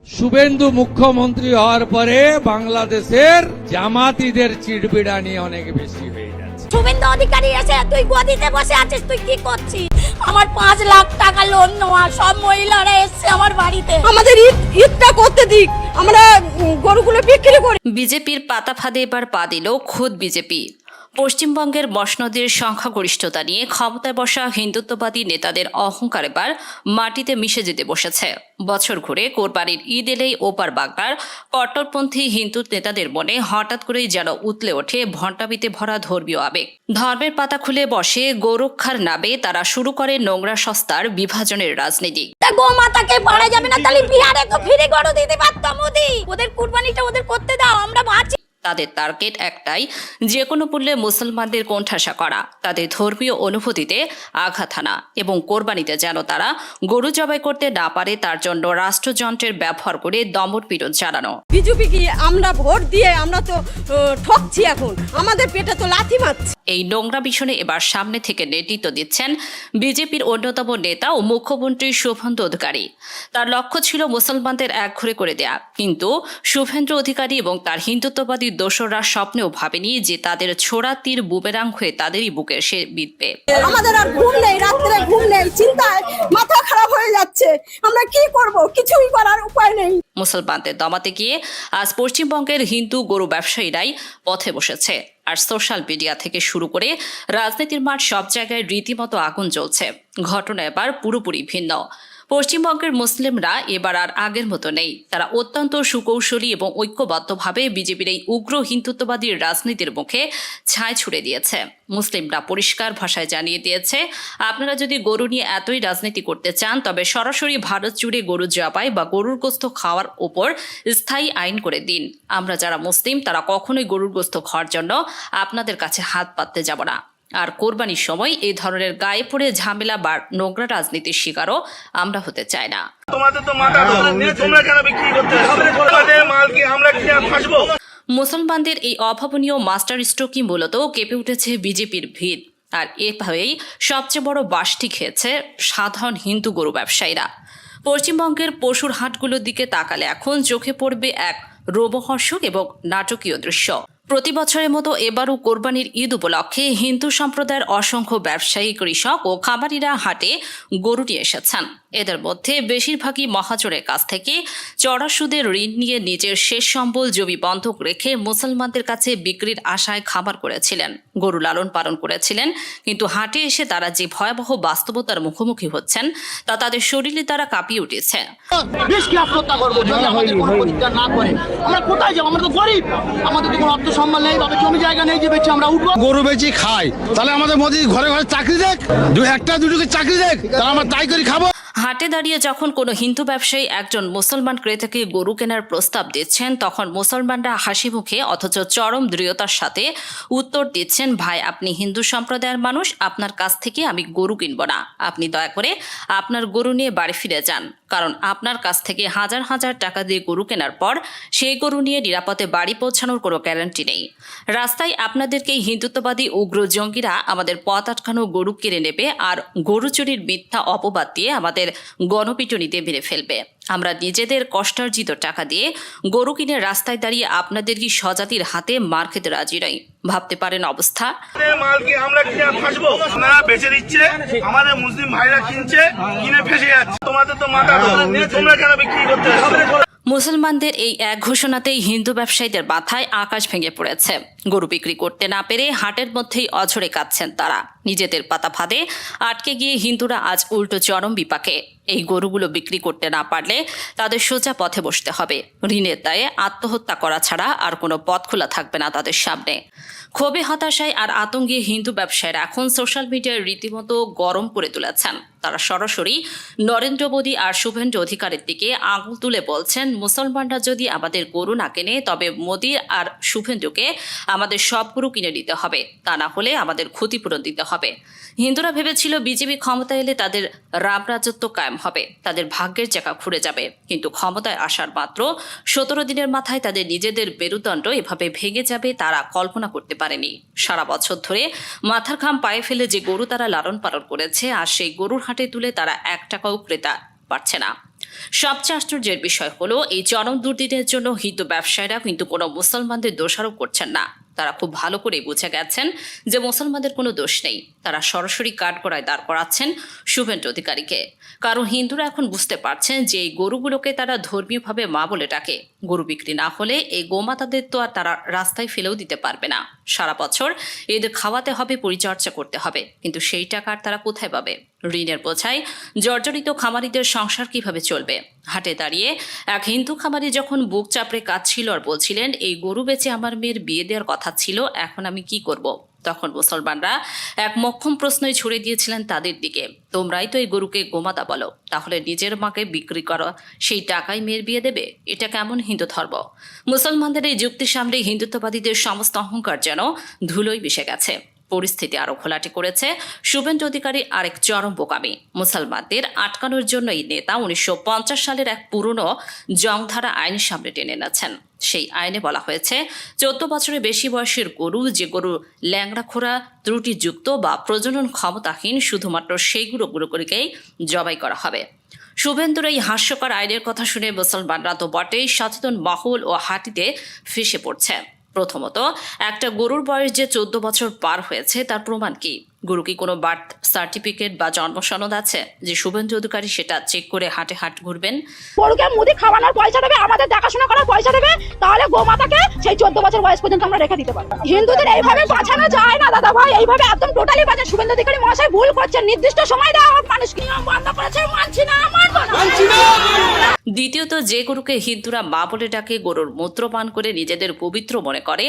শুভেন্দু মুখ্যমন্ত্রী হওয়ার পরে বাংলাদেশের জামাতিদের চিড়বিড়ানি অনেক বেশি হয়ে যাচ্ছে। শুভেন্দু অধিকারী এসে তুই গদিতে বসে আছিস, তুই কি করছিস? আমার 5 লাখ টাকা লোন নেওয়া, সব মহিলারা এসছে আমার বাড়িতে। আমাদের ঈদটা করতে দিক, আমরা গরুগুলো বিক্রি করি। বিজেপির পাতা ফাঁদে এবার পা দিল খোদ বিজেপি। পশ্চিমবঙ্গের মসনদের সংখ্যাগরিষ্ঠতা নিয়ে ক্ষমতায় বসা হিন্দুত্ববাদী নেতাদের অহংকার এবার মাটিতে মিশে যেতে বসেছে। বছর ঘুরে কোরবানির ঈদ এলেই ওপার বাংলার কট্টরপন্থী হিন্দু নেতাদের মনে হঠাৎ করেই যেন উতলে ওঠে ভণ্ডামিতে ভরা ধর্মীয় আবেগ। ধর্মের পাতা খুলে বসে গোরক্ষার নামে তারা শুরু করে নোংরা সস্তার বিভাজনের রাজনীতি। গোমাতাকে পারা যাবে না, তাহলে বিহারে তো ফিরে গরু দিতে পারতাম। ওদের কুরবানিটা ওদের করতে দাও, আমরা বাঁচি। তাদের টার্গেট একটাই, যে কোনো মূল্যে মুসলমানদের কোণঠাসা করা, তাদের ধর্মীয় অনুভূতিতে আঘাত হানা এবং কোরবানিতে যেন তারা গরু জবাই করতে না পারে তার জন্য রাষ্ট্রযন্ত্রের ব্যবহার করে দমনপীড়ন চালানো। বিজেপি কি আমরা ভোট দিয়ে আমরা তো ঠকছি, এখন আমাদের পেটে তো লাথি মারছে। এই নোংরা ভীষণে এবার সামনে থেকে নেতৃত্ব দিচ্ছেন বিজেপির অন্যতম নেতা ও মুখ্যমন্ত্রী শুভেন্দু অধিকারী। তার লক্ষ্য ছিল মুসলমানদের একঘরে করে দেয়া, কিন্তু শুভেন্দু অধিকারী এবং তার হিন্দুত্ববাদী দোসররা স্বপ্নেও ভাবেনি যে তাদের ছোড়া তীর বুমেরাং হয়ে তাদেরই বুকে এসে বিঁধবে। আমাদের আর ঘুম নেই, রাত্রে ঘুম নেই, চিন্তায় মাথা খারাপ হয়ে যাচ্ছে। আমরা কি করব, কিছুই করার উপায় নেই। মুসলমানদের দমাতে গিয়ে আজ পশ্চিমবঙ্গের হিন্দু গরু ব্যবসায়ীরাই পথে বসেছে, আর সোশ্যাল মিডিয়া থেকে শুরু করে রাজনীতির মাঠ সব জায়গায় রীতিমতো আগুন জ্বলছে। ঘটনা এবার পুরোপুরি ভিন্ন। পশ্চিমবঙ্গের মুসলিমরা এবার আর আগের মতো নেই। তারা অত্যন্ত সুকৌশলী এবং ঐক্যবদ্ধভাবে বিজেপির এই উগ্র হিন্দুত্ববাদী রাজনীতির মুখে ছাই ছুড়ে দিয়েছে। মুসলিমরা পরিষ্কার ভাষায় জানিয়ে দিয়েছে, আপনারা যদি গরু নিয়ে এতই রাজনীতি করতে চান তবে সরাসরি ভারত জুড়ে গরু জবাই বা গরুর গোস্ত খাওয়ার ওপর স্থায়ী আইন করে দিন। আমরা যারা মুসলিম তারা কখনোই গরুর গোস্ত খাওয়ার জন্য আপনাদের কাছে হাত পাততে যাব না। আর কোরবানির সময় এই ধরনের গায়ে পড়ে ঝামেলা বা নোংরা রাজনীতির শিকারও আমরা হতে চাই না। মুসলমানদের এই অভাবনীয় মাস্টার স্ট্রোকই মূলত কেঁপে উঠেছে বিজেপির ভিড়, আর এভাবেই সবচেয়ে বড় বাসটি খেয়েছে সাধারণ হিন্দু গরু ব্যবসায়ীরা। পশ্চিমবঙ্গের পশুর হাটগুলোর দিকে তাকালে এখন চোখে পড়বে এক রোমহর্ষক এবং নাটকীয় দৃশ্য। প্রতি বছরের মতো এবারও কোরবানির ঈদ উপলক্ষে হিন্দু সম্প্রদায়ের অসংখ্য ব্যবসায়ী, কৃষক ও খামারিরা হাটে গরু নিয়ে এসেছেন। এদের মধ্যে বেশিরভাগই মহাজনের কাছ থেকে চড়া সুদের ঋণ নিয়ে নিজের শেষ সম্বল জমি বন্ধক রেখে মুসলমানদের কাছে বিক্রির আশায় খামার করেছিলেন, গরু লালন পালন করেছিলেন। কিন্তু হাটে এসে তারা যে ভয়াবহ বাস্তবতার মুখোমুখি হচ্ছেন তা তাদের শরীরে তারা কাঁপিয়ে উঠেছে। গরু বেচি খাই, তাহলে আমাদের মোদি ঘরে ঘরে চাকরি দেখ, একটা দুটোকে চাকরি দেখ, তাহলে আমরা তাই করে খাবো। হাটে দাঁড়িয়ে যখন কোনো হিন্দু ব্যবসায়ী একজন মুসলমান ক্রেতাকে গরু কেনার প্রস্তাব দিচ্ছেন, তখন মুসলমানরা হাসি মুখে অথচ চরম দৃঢ়তার সাথে উত্তর দিচ্ছেন, ভাই আপনি হিন্দু সম্প্রদায়ের মানুষ, আপনার কাছ থেকে আমি গরু কিনব না। আপনি দয়া করে আপনার গরু নিয়ে বাড়ি ফিরে যান, কারণ আপনার কাছ থেকে হাজার হাজার টাকা দিয়ে গরু কেনার পর সেই গরু নিয়ে নিরাপদে বাড়ি পৌঁছানোর কোনো গ্যারান্টি নেই। রাস্তায় আপনাদেরকে হিন্দুত্ববাদী উগ্র জঙ্গিরা আমাদের পথ আটকানো গরু কেড়ে নেবে আর গরু চুরির মিথ্যা অপবাদ দিয়ে আমাদের গণপিটুনিতে মেরে ফেলবে। আমরা নিজেদের কষ্টার্জিত টাকা দিয়ে গরু কিনে রাস্তায় দাঁড়িয়ে আপনাদের কি স্বজাতির হাতে মার খেতে রাজি নই। ভাবতে পারেন অবস্থা। মাল কি আমরা কিনে ফাঁসবো? আপনারা বেচে দিচ্ছে, আমাদের মুসলিম ভাইরা কিনছে, কিনে ফেসে যাচ্ছে। তোমাদের তো মাথা, তোমরা কেন বিক্রি করতে? মুসলমানদের এই এক ঘোষণাতেই হিন্দু ব্যবসায়ীদের মাথায় আকাশ ভেঙে পড়েছে। গরু বিক্রি করতে না পেরে হাটের মধ্যেই অঝরে কাঁদছেন তারা। নিজেদের পাতা ফাঁদে আটকে গিয়ে হিন্দুরা আজ উল্টো চরম বিপাকে। এই গরুগুলো বিক্রি করতে না পারলে তাদের সোজা পথে বসতে হবে। ঋণের দায়ে আত্মহত্যা করা ছাড়া আর কোনো পথ খোলা থাকবে না তাদের সামনে। ক্ষোভে, হতাশায় আর আতঙ্কে হিন্দু ব্যবসায়ীরা এখন সোশ্যাল মিডিয়ায় রীতিমতো গরম করে তুলেছেন। তারা সরাসরি নরেন্দ্র মোদী আর শুভেন্দু অধিকারীর দিকে আঙুল তুলে বলছেন, মুসলমানরা যদি আমাদের গরু না কেনে তবে মোদী আর শুভেন্দুকে আমাদের সব গরু কিনে দিতে হবে, তা না হলে আমাদের ক্ষতিপূরণ দিতে হবে। হিন্দুরা ভেবেছিল বিজেপি ক্ষমতা এলে তাদের রাম রাজত্ব কায়েম হবে, তাদের ভাগ্যের চাকা ঘুরে যাবে। কিন্তু ক্ষমতায় আসার মাত্র 17 দিনের মাথায় তাদের নিজেদের মেরুদণ্ড এভাবে ভেঙে যাবে তারা কল্পনা করতে পারেনি। সারা বছর ধরে মাথার ঘাম পায়ে ফেলে যে গরু তারা লালন পালন করেছে, আর সেই গরুর হাটে তুলে তারা 1 টাকাও ক্রেতা পাচ্ছে না। সবচেয়ে আশ্চর্যের বিষয় হলো এই চরম দুর্দিনের জন্য হিন্দু ব্যবসায়ীরা কিন্তু কোনো মুসলমানদের দোষারোপ করছেন না। তারা খুব ভালো করেই বুঝে গেছেন যে মুসলমানদের কোনো দোষ নেই। তারা সরাসরি কাঠগড়ায় দাঁড় করাচ্ছেন শুভেন্দু অধিকারীকে। কারণ হিন্দুরা এখন বুঝতে পারছেন যে এই গরুগুলোকে তারা ধর্মীয়ভাবে মা বলে ডাকে। গরু বিক্রি না হলে এই গোমাতাদের তো আর তারা রাস্তায় ফেলেও দিতে পারবে না। সারা বছর এদের খাওয়াতে হবে, পরিচর্যা করতে হবে, কিন্তু সেই টাকা আর তারা কোথায় পাবে? ঋণের বোঝায় জর্জরিত খামারিদের সংসার কিভাবে চলবে? হাটে দাঁড়িয়ে এক হিন্দু খামারি যখন বুক চাপড়ে কাঁদছিল আর বলছিলেন, এই গরু বেচে আমার মেয়ের বিয়ে দেওয়ার কথা ছিল, এখন আমি কি করব? তখন মুসলমানরা এক মক্ষম প্রশ্নই ছুড়ে দিয়েছিলেন তাদের দিকে, তোমরাই তো এই গরুকে গোমাতা বলো, তাহলে নিজের মাকে বিক্রি করো, সেই টাকায় মেয়ের বিয়ে দেবে? এটা কেমন হিন্দু ধর্ম? মুসলমানদের এই যুক্তির সামনে হিন্দুত্ববাদীদের সমস্ত অহংকার যেন ধুলোয় মিশে গেছে। পরিস্থিতি আরো ঘোলাটে করেছে শুভেন্দু অধিকারী আরেক চরম বোকামি। মুসলমানদের আটকানোর জন্য এই নেতা 1950 সালের এক পুরনো জংধারা আইন সামনে টেনে এনেছেন। সেই আইনে বলা হয়েছে 14 বছরের বেশি বয়সের গরু, যে গরু ল্যাংড়া খোরা, ত্রুটিযুক্ত বা প্রজনন ক্ষমতাহীন, শুধুমাত্র সেই গরুগুলোকেই জবাই করা হবে। শুভেন্দুর এই হাস্যকর আইনের কথা শুনে মুসলমানরা তো বটেই, সচেতন মহল ও হাটিতে ফেসে পড়ছে। প্রথমত, একটা গরুর বয়স যে 14 বছর পার হয়েছে তার প্রমাণ কি? গরু কি কোনো বার্থ সার্টিফিকেট বা জন্ম সনদ আছে যে শুভেন্দু অধিকারী সেটা চেক করে হাটে হাট ঘুরবেন? গরুকে মুদি খাওয়ানোর পয়সা দেবে, আমাদের দেখাশোনা করার পয়সা দেবে, তাহলে গোমাতাকে সেই 14 বছর বয়স পর্যন্ত আমরা রেখে দিতে পারবো। হিন্দুদের এইভাবে বাঁচানো যায় না দাদা ভাই, এইভাবে একদম টোটালি বাঁচা। শুভেন্দু অধিকারী মহাশয় ভুল করছেন। নির্দিষ্ট সময় দেওয়া হোক, মানুষকে নিয়ম বন্ধ করেছে, মানছি না, মানবো না। দ্বিতীয়ত, যে গরুকে হিন্দুরা মা বলে ডাকে, গরুর মূত্র পান করে নিজেদের পবিত্র মনে করে,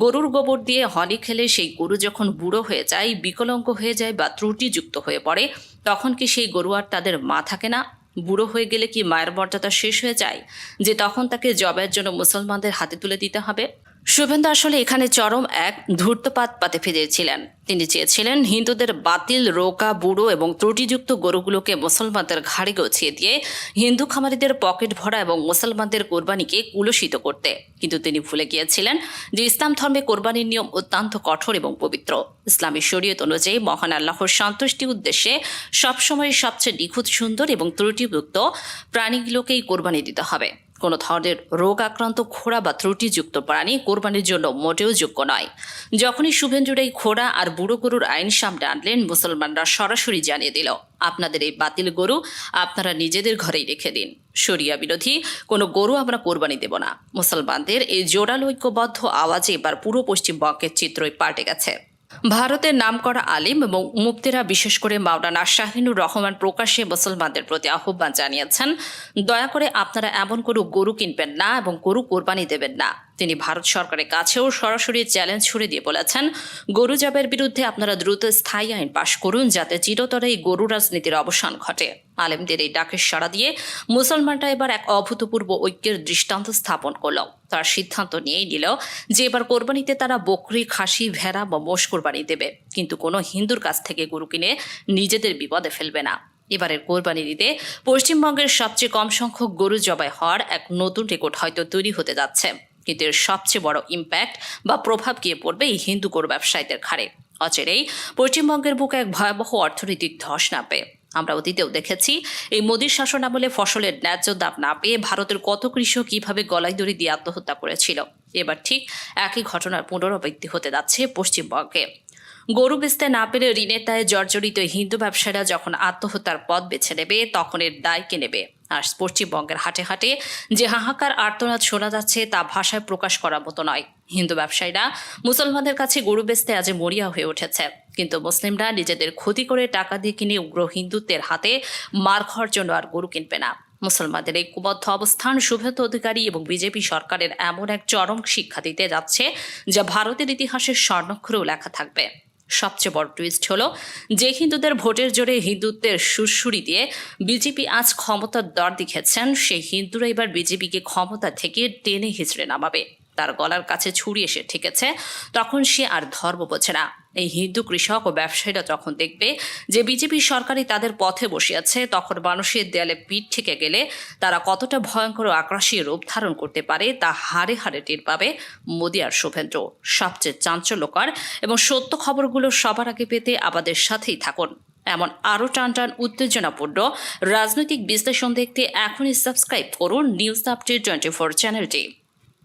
গরুর গোবর দিয়ে হনি খেলে সেই গরু যখন বুড়ো হয়ে যায়, বিকলাঙ্গ হয়ে যায় বা ত্রুটিযুক্ত হয়ে পড়ে, তখন কি সেই গরু আর তাদের মা থাকে না? বুড়ো হয়ে গেলে কি মায়ের মর্যাদা শেষ হয়ে যায় যে তখন তাকে জবাইয়ের জন্য মুসলমানদের হাতে তুলে দিতে হবে? শুভেন্দু আসলে এখানে চরম এক ধূর্তপাত পাতে ফিরেছিলেন। তিনি চেয়েছিলেন হিন্দুদের বাতিল, রোকা, বুড়ো এবং ত্রুটিযুক্ত গরুগুলোকে মুসলমানদের ঘাড়ে গছিয়ে দিয়ে হিন্দু খামারিদের পকেট ভরা এবং মুসলমানদের কোরবানিকে কুলসিত করতে। কিন্তু তিনি ভুলে গিয়েছিলেন যে ইসলাম ধর্মে কোরবানির নিয়ম অত্যন্ত কঠোর এবং পবিত্র। ইসলামী শরীয়ত অনুযায়ী মহান আল্লাহর সন্তুষ্টি উদ্দেশ্যে সবসময় সবচেয়ে নিখুঁত, সুন্দর এবং ত্রুটিযুক্ত প্রাণীগুলোকেই কোরবানি দিতে হবে। কোনো ধরনের রোগ আক্রান্ত খোড়া বা ত্রুটিযুক্ত প্রাণী কোরবানির জন্য মোটেও যোগ্য নয়। যখনই শুভেন্দুর এই খোড়া আর বুড়ো গরুর আইন সামনে আনলেন, মুসলমানরা সরাসরি জানিয়ে দিল, আপনাদের এই বাতিল গরু আপনারা নিজেদের ঘরেই রেখে দিন। শরিয়া বিরোধী কোনো গরু আমরা কোরবানি দেব না। মুসলমানদের এই জোরালো ঐক্যবদ্ধ আওয়াজে এবার পুরো পশ্চিমবঙ্গের চিত্রই পাল্টে গেছে। ভারতের নামকরা আলিম এবং মুফতিরা, বিশেষ করে মাওলানা শাহিনুর রহমান, প্রকাশ্যে মুসলমানদের প্রতি আহ্বান জানিয়েছেন, দয়া করে আপনারা এমন কোনো গরু কিনবেন না এবং গরু কোরবানি দেবেন না। তিনি ভারত সরকারের কাছেও সরাসরি চ্যালেঞ্জ ছুড়ে দিয়ে বলেছেন, গরু জবের বিরুদ্ধে আপনারা দ্রুত স্থায়ী আইন পাশ করুন, যাতে চিরতরে এই গরু রাজনীতির অবসান ঘটে। আলেমদের এই ডাকে সাড়া দিয়ে মুসলমানরা এবার এক অভূতপূর্ব ঐক্যের দৃষ্টান্ত স্থাপন করল। তার সিদ্ধান্ত নিয়েই নিল যে এবার কোরবানিতে তারা বকরি, খাসি, ভেড়া বা মোষ কোরবানি দেবে, কিন্তু কোনো হিন্দুর কাছ থেকে গরু কিনে নিজেদের বিপদে ফেলবে না। এবারের কোরবানি দিতে পশ্চিমবঙ্গের সবচেয়ে কম সংখ্যক গরু জবাই হওয়ার এক নতুন রেকর্ড হয়তো তৈরি হতে যাচ্ছে। কিন্তু এর সবচেয়ে বড় ইম্প্যাক্ট বা প্রভাব গিয়ে পড়বে এই হিন্দু গরু ব্যবসায়ীদের ঘাড়ে। অচিরেই পশ্চিমবঙ্গের বুকে এক ভয়াবহ অর্থনৈতিক ধস নামবে। আমরা অতীতেও দেখেছি এই মোদীর শাসন আমলে ফসলের ন্যায্য দাম না পেয়ে ভারতের কত কৃষক কিভাবে গলায় দড়ি দিয়ে আত্মহত্যা করেছিল। এবার ঠিক একই ঘটনার পুনরাবৃত্তি হতে যাচ্ছে পশ্চিমবঙ্গে। গরু বেচতে না পেরে ঋণের দায়ে জর্জরিত হিন্দু ব্যবসায়ীরা যখন আত্মহত্যার পথ বেছে নেবে, তখন এর দায় কে নেবে? আর পশ্চিমবঙ্গের হাটে হাটে যে হাহাকার আর্তনাদ শোনা যাচ্ছে তা ভাষায় প্রকাশ করার মতো নয়। হিন্দু ব্যবসায়ীরা মুসলমানদের কাছে গরু বেচতে আজ মরিয়া হয়ে উঠেছে, কিন্তু মুসলিমরা নিজেদের ক্ষতি করে টাকা দিয়ে কিনে উগ্র হিন্দুত্বের হাতে মার খাওয়ার জন্য আর গরু কিনবে না। মুসলমানদের এই কুবদ্ধ অবস্থান শুভেন্দু অধিকারী এবং বিজেপি সরকারের এমন এক চরম শিক্ষা দিতে যাচ্ছে, যা ভারতের ইতিহাসের স্বর্ণাক্ষরেও লেখা থাকবে। সবচেয়ে বড় টুইস্ট হলো, যে হিন্দুদের ভোটের জোরে হিন্দুত্বের সুরসুরি দিয়ে বিজেপি আজ ক্ষমতার দর দেখিয়েছেন, সেই হিন্দুরা এবার বিজেপিকে ক্ষমতা থেকে টেনে হিচড়ে নামাবে। তার গলার কাছে ছুরি এসে ঠেকেছে, তখন সে আর ধর্ম বোঝে না। এই হিন্দু কৃষক ও ব্যবসায়ীরা যখন দেখবে যে বিজেপি সরকারই তাদের পথে বসিয়েছে, তখন মানুষের দেয়ালে পিঠ ঠেকে গেলে তারা কতটা ভয়ঙ্কর ও আক্রাসী রূপ ধারণ করতে পারে তা হাড়ে হাড়ে টের পাবে মোদী আর শুভেন্দু। সবচেয়ে চাঞ্চল্যকর এবং সত্য খবরগুলো সবার আগে পেতে আমাদের সাথেই থাকুন। এমন আরও টান উত্তেজনাপূর্ণ রাজনৈতিক বিশ্লেষণ দেখতে এখনই সাবস্ক্রাইব করুন নিউজ আপডেট 24 চ্যানেলটি।